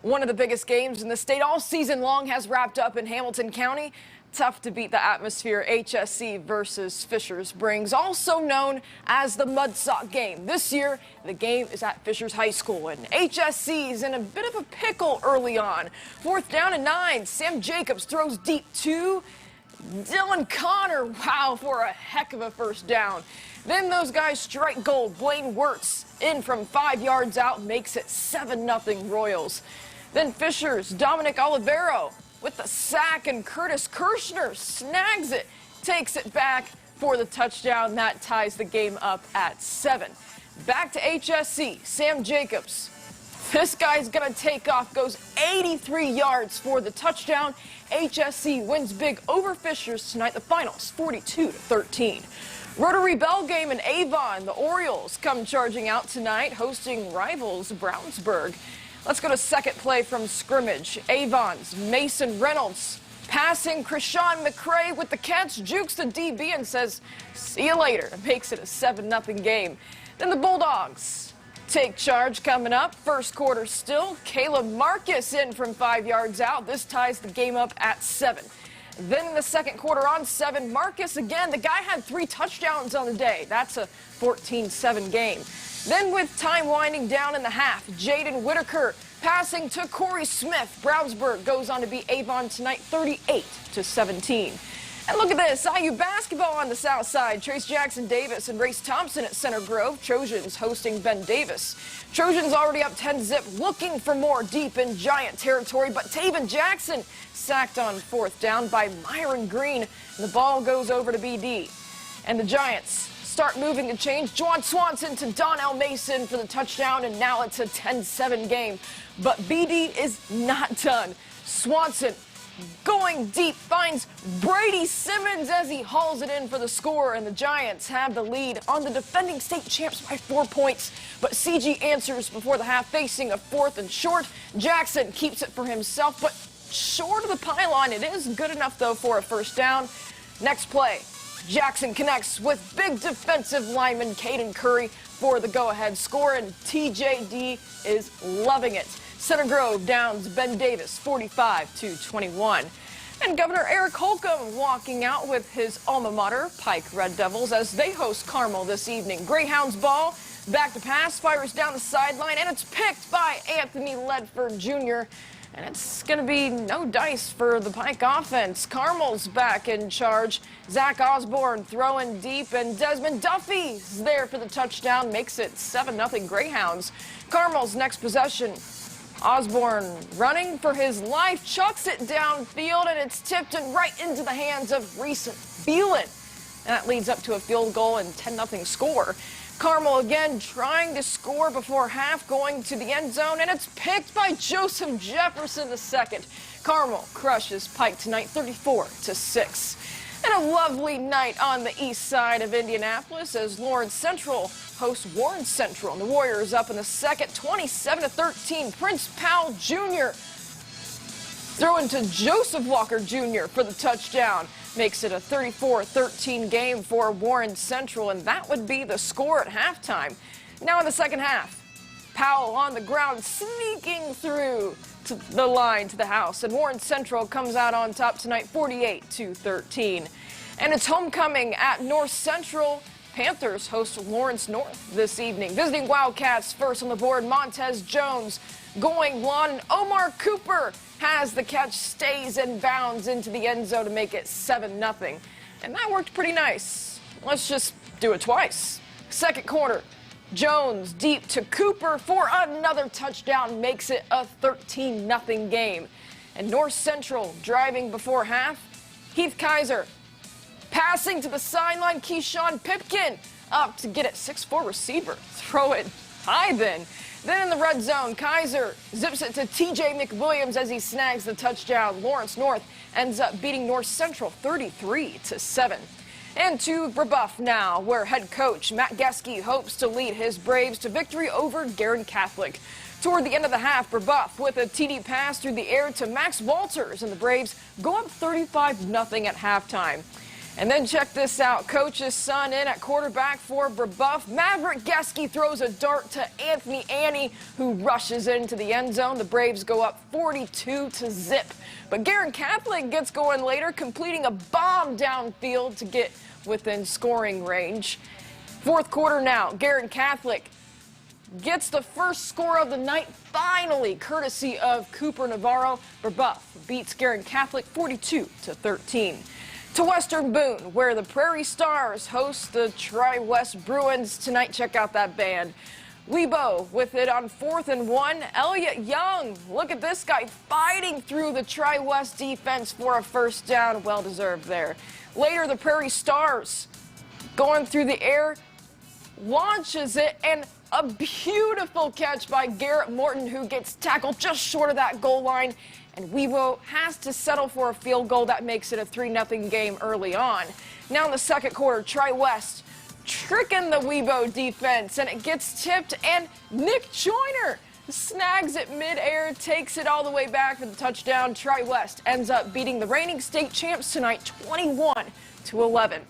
One of the biggest games in the state all season long has wrapped up in Hamilton County. Tough to beat the atmosphere HSC versus Fishers brings, also known as the Mudsock game. This year, the game is at Fishers High School, and HSC is in a bit of a pickle early on. 4th down and 9, Sam Jacobs throws deep to Dylan Connor, wow, for a heck of a first down. Then those guys strike gold. Blaine Wirtz in from 5 yards out makes it 7-0 Royals. Then Fishers, Dominic Olivero with the sack, and Curtis Kirshner snags it, takes it back for the touchdown. That ties the game up at 7. Back to HSC, Sam Jacobs. This guy's gonna take off, goes 83 yards for the touchdown. HSC wins big over Fishers tonight. The finals 42-13. Rotary Bell game in Avon. The Orioles come charging out tonight, hosting rivals Brownsburg. Let's go to second play from scrimmage. Avon's Mason Reynolds passing Krishan McCray with the catch, jukes the DB and says, "See you later." Makes it a 7-0 game. Then the Bulldogs take charge coming up. First quarter still. Caleb Marcus in from 5 yards out. This ties the game up at 7. Then in the second quarter on 7, Marcus again. The guy had 3 touchdowns on the day. That's a 14-7 game. Then with time winding down in the half, Jaden Whitaker passing to Corey Smith. Brownsburg goes on to beat Avon tonight 38-17. And look at this, IU basketball on the south side. Trace Jackson Davis and Race Thompson at Center Grove. Trojans hosting Ben Davis. Trojans already up 10-zip, looking for more deep in Giant territory, but Taven Jackson sacked on 4th down by Myron Green, and the ball goes over to BD. And the Giants start moving and change. Juwan Swanson to Donnell Mason for the touchdown, and now it's a 10-7 game. But BD is not done. Swanson going deep, finds Brady Simmons as he hauls it in for the score, and the Giants have the lead on the defending state champs by 4 points. But CG answers before the half, facing a 4th and short. Jackson keeps it for himself, but short of the pylon. It is good enough, though, for a first down. Next play, Jackson connects with big defensive lineman Caden Curry for the go-ahead score, and TJD is loving it. Center Grove downs Ben Davis 45-21. And Governor Eric Holcomb walking out with his alma mater, Pike Red Devils, as they host Carmel this evening. Greyhounds ball, back to pass, fires down the sideline, and it's picked by Anthony Ledford Jr., and it's going to be no dice for the Pike offense. Carmel's back in charge. Zach Osborne throwing deep, and Desmond Duffy's there for the touchdown. Makes it 7-0 Greyhounds. Carmel's next possession, Osborne running for his life, chucks it downfield, and it's tipped and right into the hands of Reese Phelan. And that leads up to a field goal and 10-0 score. Carmel again trying to score before half, going to the end zone, and it's picked by Joseph Jefferson II. Carmel crushes Pike tonight 34-6. And a lovely night on the east side of Indianapolis as Lawrence Central hosts Warren Central. And the Warriors up in the second, 27-13. Prince Powell Jr. throwing to Joseph Walker Jr. for the touchdown. Makes it a 34-13 game for Warren Central, and that would be the score at halftime. Now in the second half, Powell on the ground, sneaking through to the line to the house, and Warren Central comes out on top tonight 48-13. And it's homecoming at North Central. Panthers host Lawrence North this evening. Visiting Wildcats first on the board, Montez Jones going long, and Omar Cooper has the catch, stays and bounds into the end zone to make it 7-0. And that worked pretty nice. Let's just do it twice. Second quarter, Jones deep to Cooper for another touchdown, makes it a 13-0 game. And North Central driving before half. Heath Kaiser passing to the sideline. Keyshawn Pipkin up to get it, 6'4" receiver. Throw it high then. Then in the red zone, Kaiser zips it to TJ McWilliams as he snags the touchdown. Lawrence North ends up beating North Central 33-7. And to Brebeuf now, where head coach Matt Geske hopes to lead his Braves to victory over Guerin Catholic. Toward the end of the half, Brebeuf with a TD pass through the air to Max Walters, and the Braves go up 35-0 at halftime. And then check this out. Coach's son in at quarterback for Brebeuf. Maverick Geske throws a dart to Anthony Annie, who rushes into the end zone. The Braves go up 42-0. But Guerin Catholic gets going later, completing a bomb downfield to get within scoring range. Fourth quarter now. Guerin Catholic gets the first score of the night finally, courtesy of Cooper Navarro. Brebeuf beats Guerin Catholic 42-13. To Western Boone, where the Prairie Stars host the Tri-West Bruins tonight. Check out that band. Webo with it on 4th and 1. Elliott Young, look at this guy fighting through the Tri-West defense for a first down. Well deserved there. Later, the Prairie Stars going through the air, launches it, and a beautiful catch by Garrett Morton, who gets tackled just short of that goal line. And Webo has to settle for a field goal that makes it a 3-0 game early on. Now in the second quarter, Tri-West tricking the Webo defense, and it gets tipped, and Nick Joyner snags it midair, takes it all the way back for the touchdown. Tri-West ends up beating the reigning state champs tonight 21-11.